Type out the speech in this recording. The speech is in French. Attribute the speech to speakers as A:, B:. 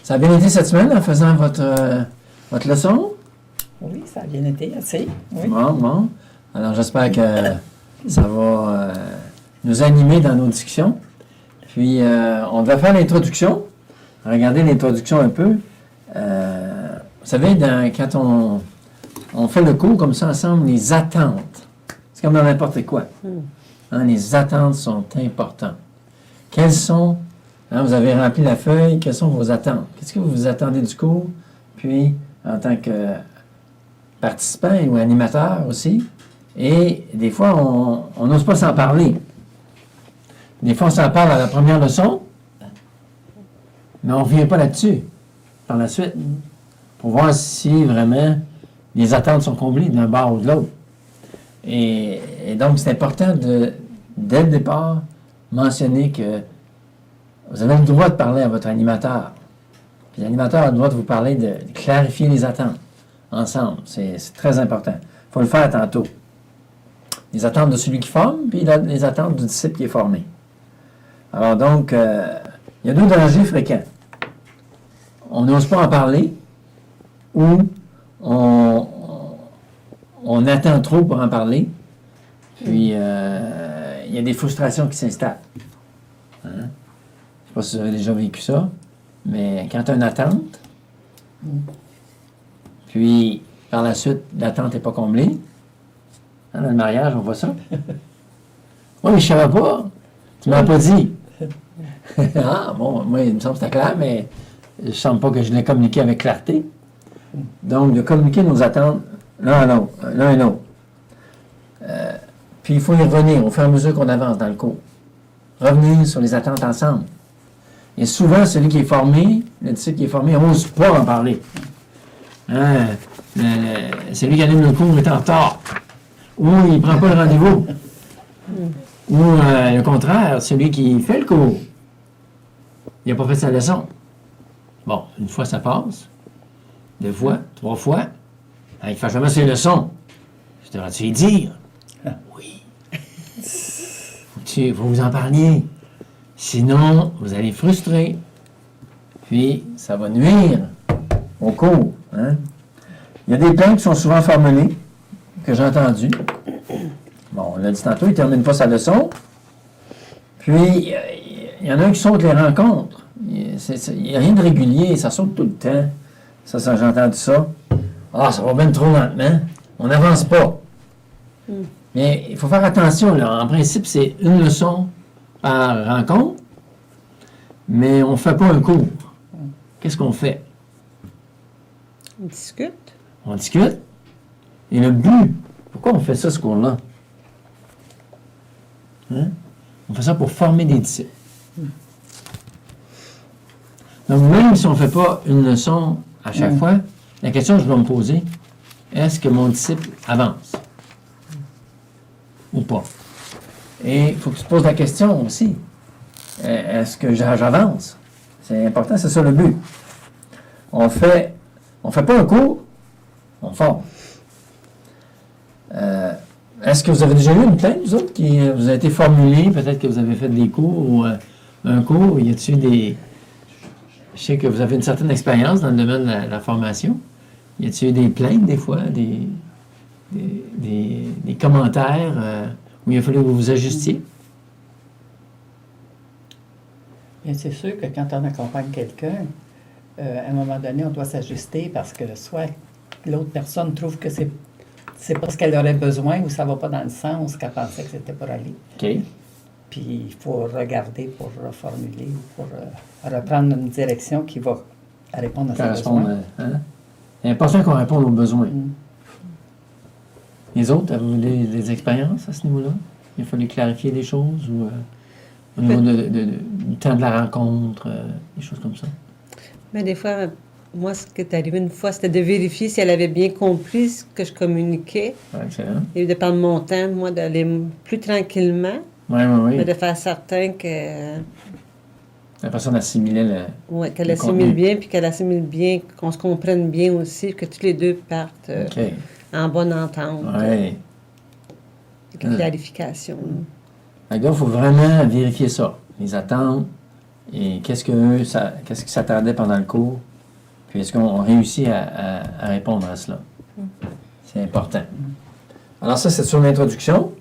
A: Ça a bien été cette semaine en faisant votre leçon?
B: Oui, ça a bien été assez. Oui.
A: Bon. Alors, j'espère que ça va nous animer dans nos discussions. Puis, on va faire l'introduction. Regardez l'introduction un peu. Vous savez, quand on fait le cours comme ça ensemble, les attentes, c'est comme dans n'importe quoi. Hein, les attentes sont importantes. Quelles sont, vous avez rempli la feuille, quelles sont vos attentes? Qu'est-ce que vous attendez du cours? Puis, en tant que participant ou animateur aussi. Et des fois, on n'ose pas s'en parler. Des fois, on s'en parle à la première leçon, mais on ne revient pas là-dessus par la suite pour voir si vraiment les attentes sont comblées d'un bord ou de l'autre. Et donc, c'est important dès le départ, mentionner que vous avez le droit de parler à votre animateur. Puis l'animateur a le droit de vous parler, de clarifier les attentes ensemble. C'est très important. Il faut le faire tantôt. Les attentes de celui qui forme, puis les attentes du disciple qui est formé. Alors donc, il y a deux dangers fréquents. On n'ose pas en parler, ou on attend trop pour en parler, puis il y a des frustrations qui s'installent. Hein? Je ne sais pas si vous avez déjà vécu ça, mais quand tu as une attente, puis par la suite, l'attente n'est pas comblée, hein, dans le mariage, on voit ça. Oui, mais je ne savais pas. Tu ne m'as pas dit. Ah, bon, moi, il me semble que c'était clair, mais je ne sens pas que je l'ai communiqué avec clarté. Donc, de communiquer nos attentes l'un et l'autre. Puis, il faut y revenir au fur et à mesure qu'on avance dans le cours. Revenir sur les attentes ensemble. Et souvent, celui qui est formé, le disciple qui est formé, n'ose pas en parler. Hein? Celui qui anime le cours est en retard. Ou il ne prend pas le rendez-vous. Ou le contraire, celui qui fait le cours, il n'a pas fait sa leçon. Bon, une fois ça passe, 2 fois, 3 fois, il ne fait jamais ses leçons. Je devrais-tu y dire? Oui. Il faut vous en parliez. Sinon, vous allez frustrer. Puis, ça va nuire au cours. Hein? Il y a des plaintes qui sont souvent formulées, que j'ai entendues. Bon, on l'a dit tantôt, il ne termine pas sa leçon. Puis, il y en a qui sautent les rencontres. Il n'y a rien de régulier, ça saute tout le temps. Ça j'ai entendu ça. Ah, ça va bien trop lentement. On n'avance pas. Mais il faut faire attention, là. En principe, c'est une leçon par rencontre, mais on ne fait pas un cours. Qu'est-ce qu'on fait?
C: On discute.
A: On discute. Et le but, pourquoi on fait ça, ce cours-là? Hein? On fait ça pour former des disciples. Donc, même si on ne fait pas une leçon à chaque fois, la question que je dois me poser, est-ce que mon disciple avance? Ou pas? Et il faut que tu te poses la question aussi. Est-ce que j'avance? C'est important, c'est ça le but. On fait pas un cours, on forme. Est-ce que vous avez déjà eu une plainte, vous autres, qui vous a été formulée? Peut-être que vous avez fait des cours ou un cours. Y a-t-il des... Je sais que vous avez une certaine expérience dans le domaine de la formation. Y a-t-il eu des plaintes, des fois, des commentaires où il a fallu que vous vous ajustiez?
B: Bien, c'est sûr que quand on accompagne quelqu'un, à un moment donné, on doit s'ajuster parce que soit l'autre personne trouve que c'est pas ce qu'elle aurait besoin ou ça va pas dans le sens qu'elle pensait que c'était pour aller.
A: OK.
B: Puis il faut regarder pour reformuler ou pour reprendre une direction qui va répondre à ses besoins.
A: Hein? C'est important qu'on réponde aux besoins. Les autres, avez-vous des expériences à ce niveau-là? Il a fallu clarifier des choses ou au niveau du temps de la rencontre, des choses comme ça?
C: Mais des fois, moi, ce qui est arrivé une fois, c'était de vérifier si elle avait bien compris ce que je communiquais.
A: Ouais, excellent.
C: Et de prendre mon temps, moi, d'aller plus tranquillement.
A: Oui.
C: Mais de faire certain que...
A: La personne assimilait le...
C: Oui, qu'elle assimile bien, puis qu'elle assimile bien, qu'on se comprenne bien aussi, que tous les deux partent en bonne entente.
A: Oui.
C: Avec la clarification.
A: Il faut vraiment vérifier ça. Les attentes, et qu'est-ce qui s'attardait pendant le cours, puis est-ce qu'on réussit à répondre à cela. C'est important. Alors ça, c'est sur l'introduction.